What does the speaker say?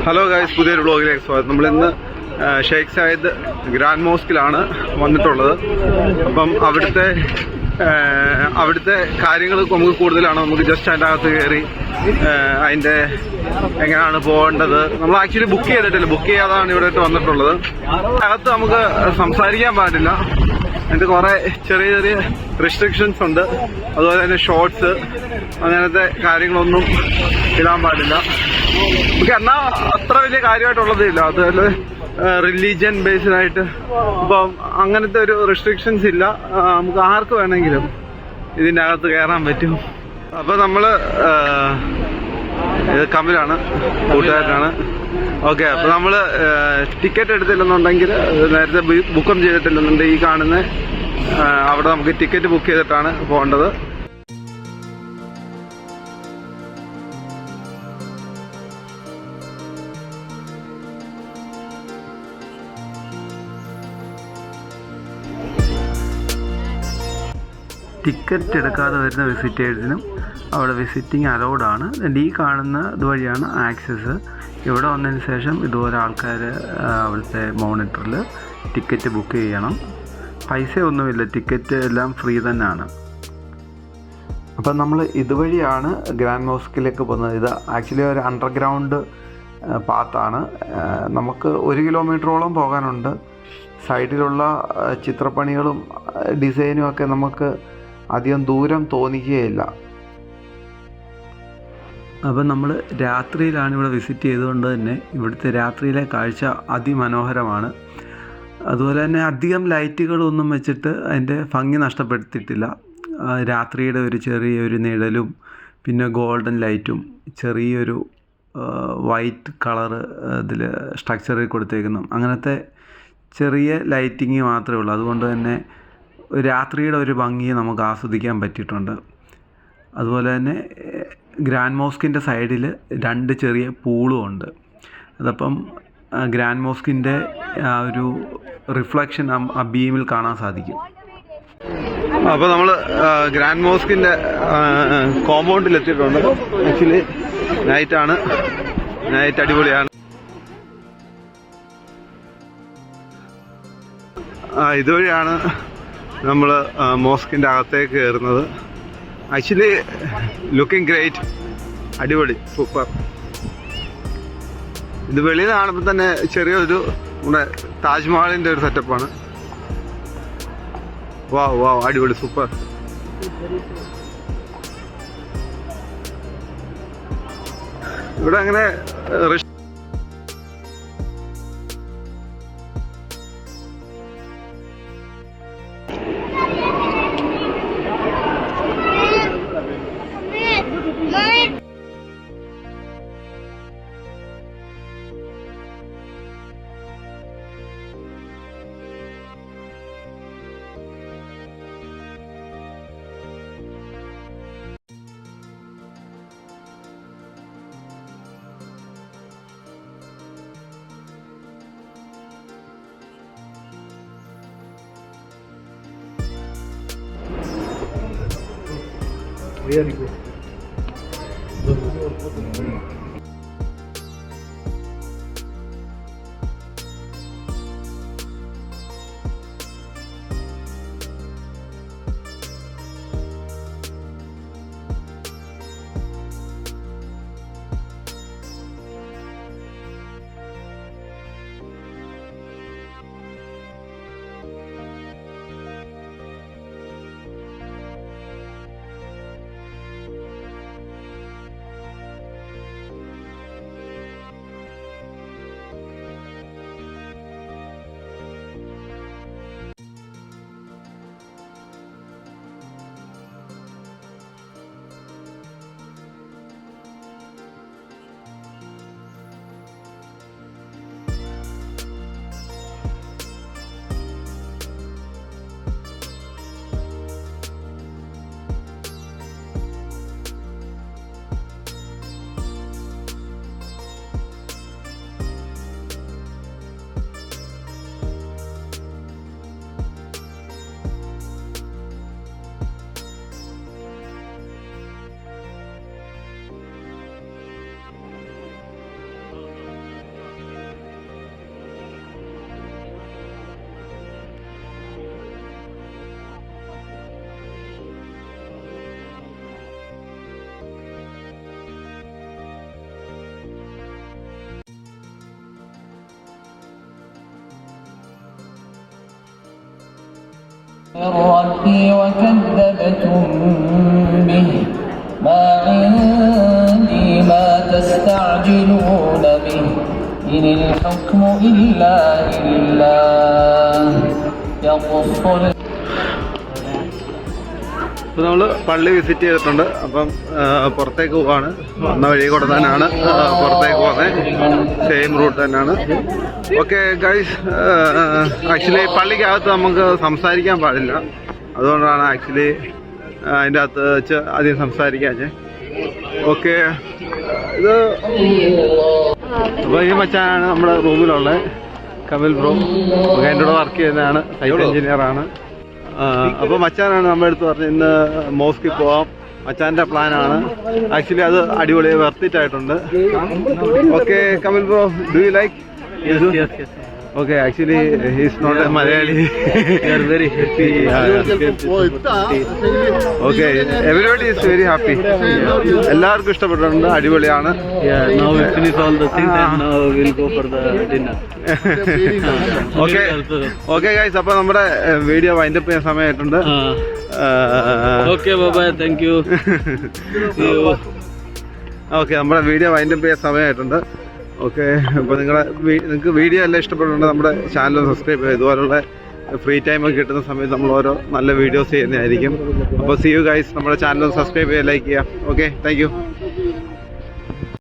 Hello guys, പുതിയൊരു വ്ളോഗിലേക്ക് സ്വാഗതം. നമ്മളിന്ന് ഷെയ്ഖ് സായിദ് ഗ്രാൻഡ് മോസ്കിലാണ് വന്നിട്ടുള്ളത്. അപ്പം അവിടുത്തെ കാര്യങ്ങൾ നമുക്ക് കൂടുതലാണ്. നമുക്ക് ജസ്റ്റ് അതിൻ്റെ അകത്ത് കയറി അതിൻ്റെ എങ്ങനെയാണ് പോകേണ്ടത് നമ്മൾ ആക്ച്വലി ബുക്ക് ചെയ്തിട്ടില്ല. ബുക്ക് ചെയ്യാതാണ് ഇവിടെ വന്നിട്ടുള്ളത്. അകത്ത് നമുക്ക് സംസാരിക്കാൻ പാടില്ല. അതിൻ്റെ കുറേ ചെറിയ ചെറിയ റെസ്ട്രിക്ഷൻസ് ഉണ്ട്. അതുപോലെ തന്നെ ഷോർട്സ് അങ്ങനത്തെ കാര്യങ്ങളൊന്നും ഇടാൻ പാടില്ല. നമുക്ക് എന്നാൽ അത്ര വലിയ കാര്യമായിട്ടുള്ളതില്ല. അതുപോലെ റിലീജിയൻ ബേസ്ഡായിട്ട് ഇപ്പം അങ്ങനത്തെ ഒരു റെസ്ട്രിക്ഷൻസ് ഇല്ല. നമുക്ക് ആർക്ക് വേണമെങ്കിലും ഇതിൻ്റെ അകത്ത് കയറാൻ പറ്റും. അപ്പോൾ നമ്മൾ കമ്മിലാണ്, കൂട്ടുകാരനാണ്. ഓക്കെ, അപ്പോൾ നമ്മൾ ടിക്കറ്റ് എടുത്തില്ലെന്നുണ്ടെങ്കിൽ, നേരത്തെ ബുക്കും ചെയ്തിട്ടില്ലെന്നുണ്ടെങ്കിൽ ഈ കാണുന്ന അവിടെ നമുക്ക് ടിക്കറ്റ് ബുക്ക് ചെയ്തിട്ടാണ് പോകേണ്ടത്. ടിക്കറ്റ് എടുക്കാതെ വരുന്ന വിസിറ്റേഴ്സിനും അവിടെ വിസിറ്റിംഗ് അലൗഡാണ്. ഈ കാണുന്ന ഇതുവഴിയാണ് ആക്സസ്. ഇവിടെ വന്നതിന് ശേഷം ഇതുപോലെ ആൾക്കാർ അവിടുത്തെ മോണിറ്ററിൽ ടിക്കറ്റ് ബുക്ക് ചെയ്യണം. പൈസയൊന്നുമില്ല, ടിക്കറ്റ് എല്ലാം ഫ്രീ തന്നെയാണ്. അപ്പം നമ്മൾ ഇതുവഴിയാണ് ഗ്രാൻഡ് മോസ്കിലേക്ക് പോകുന്നത്. ഇത് ആക്ച്വലി ഒരു അണ്ടർഗ്രൗണ്ട് പാത്താണ്. നമുക്ക് 1 കിലോമീറ്ററോളം പോകാനുണ്ട്. സൈഡിലുള്ള ചിത്രപ്പണികളും ഡിസൈനും ഒക്കെ നമുക്ക് അധികം ദൂരം തോന്നിക്കുകയില്ല. അപ്പം നമ്മൾ രാത്രിയിലാണ് ഇവിടെ വിസിറ്റ് ചെയ്തുകൊണ്ട് തന്നെ ഇവിടുത്തെ രാത്രിയിലെ കാഴ്ച അതിമനോഹരമാണ്. അതുപോലെ തന്നെ അധികം ലൈറ്റുകളൊന്നും വെച്ചിട്ട് അതിൻ്റെ ഭംഗി നഷ്ടപ്പെടുത്തിയിട്ടില്ല. രാത്രിയുടെ ഒരു ചെറിയൊരു നിഴലും പിന്നെ ഗോൾഡൻ ലൈറ്റും ചെറിയൊരു വൈറ്റ് കളറ് ഇതിൽ സ്ട്രക്ചറിൽ കൊടുത്തേക്കുന്നു. അങ്ങനത്തെ ചെറിയ ലൈറ്റിങ് മാത്രമേ ഉള്ളൂ. അതുകൊണ്ട് തന്നെ രാത്രിയുടെ ഒരു ഭംഗി നമുക്ക് ആസ്വദിക്കാൻ പറ്റിയിട്ടുണ്ട്. അതുപോലെ തന്നെ ഗ്രാൻഡ് മോസ്കിൻ്റെ സൈഡിൽ 2 ചെറിയ പൂളും ഉണ്ട്. അതപ്പം ഗ്രാൻഡ് മോസ്കിൻ്റെ ആ ഒരു റിഫ്ലക്ഷൻ ആ ബീമിൽ കാണാൻ സാധിക്കും. അപ്പോൾ നമ്മൾ ഗ്രാൻഡ് മോസ്കിൻ്റെ കോമ്പൗണ്ടിൽ എത്തിയിട്ടുണ്ട്. ആക്ച്വലി നൈറ്റാണ്, നൈറ്റ് അടിപൊളിയാണ്. ഇതുവഴിയാണ് നമ്മൾ മോസ്കിൻ്റെ അകത്തേക്ക് കയറുന്നത്. ആക്ച്വലി ലുക്കിംഗ് ഗ്രേറ്റ്, അടിപൊളി, സൂപ്പർ. ഇത് വെളിയിൽ കാണുമ്പോൾ തന്നെ ചെറിയൊരു നമ്മുടെ താജ്മഹലിൻ്റെ ഒരു സെറ്റപ്പാണ്. വാവ് വാവ്, അടിപൊളി, സൂപ്പർ. ഇവിടെ അങ്ങനെ Very good. ربي وكذبتم به ما عندي ما تستعجلون به إن الحكم إلا لله يقص. ഇപ്പോൾ നമ്മൾ പള്ളി വിസിറ്റ് ചെയ്തിട്ടുണ്ട്. അപ്പം പുറത്തേക്ക് പോവാണ്. വന്ന വഴി കൂടെ തന്നെയാണ് പുറത്തേക്ക് പോകുന്നത്. സെയിം റൂട്ട് തന്നെയാണ്. ഓക്കെ ഗൈസ്, ആക്ച്വലി പള്ളിക്കകത്ത് നമുക്ക് സംസാരിക്കാൻ പാടില്ല. അതുകൊണ്ടാണ് ആക്ച്വലി അതിൻ്റെ അകത്ത് വെച്ച് അധികം സംസാരിക്കാഞ്ഞേ. ഓക്കെ, ഇത് അപ്പോൾ ഈ മച്ചാനാണ് നമ്മുടെ റൂമിലുള്ളത്, കമൽ ബ്രോ. ഓക്കെ, എൻ്റെ കൂടെ വർക്ക് ചെയ്യുന്നതാണ്, സൈറ്റ് എഞ്ചിനീയറാണ്. അപ്പോൾ മച്ചാനാണ് നമ്മുടെ അടുത്ത് പറഞ്ഞത് ഇന്ന് മോസ്കിൽ പോവാം. മച്ചാൻ്റെ പ്ലാനാണ്. ആക്ച്വലി അത് അടിപൊളി വെർത്തിറ്റായിട്ടുണ്ട്. Okay Kamal bro, do you like? Okay, actually he's not a Malayali. We are very happy. Okay, everybody is very happy. എല്ലാവർക്കും ഇഷ്ടപ്പെട്ടിട്ടുണ്ട്, അടിപൊളിയാണ്. Now we finish all the things and now we'll go for the dinner. Okay guys, അപ്പോൾ നമ്മുടെ video wind up ചെയ്യാൻ സമയമായിട്ടുണ്ട്. Okay, bye bye, thank you. Okay, നമ്മുടെ video wind up ചെയ്യാൻ സമയമായിട്ടുണ്ട്. ഓക്കെ, അപ്പോൾ നിങ്ങൾക്ക് വീഡിയോ എല്ലാം ഇഷ്ടപ്പെട്ടുണ്ടെങ്കിൽ നമ്മുടെ ചാനൽ സബ്സ്ക്രൈബ് ചെയ്യുക. ഇതുപോലുള്ള ഫ്രീ ടൈമൊക്കെ കിട്ടുന്ന സമയത്ത് നമ്മൾ ഓരോ നല്ല വീഡിയോസ് ചെയ്യുന്നതായിരിക്കും. അപ്പോൾ സീ യു ഗൈസ്. നമ്മുടെ ചാനൽ സബ്സ്ക്രൈബ് ചെയ്യുക, ലൈക്ക് ചെയ്യുക. Okay, thank you.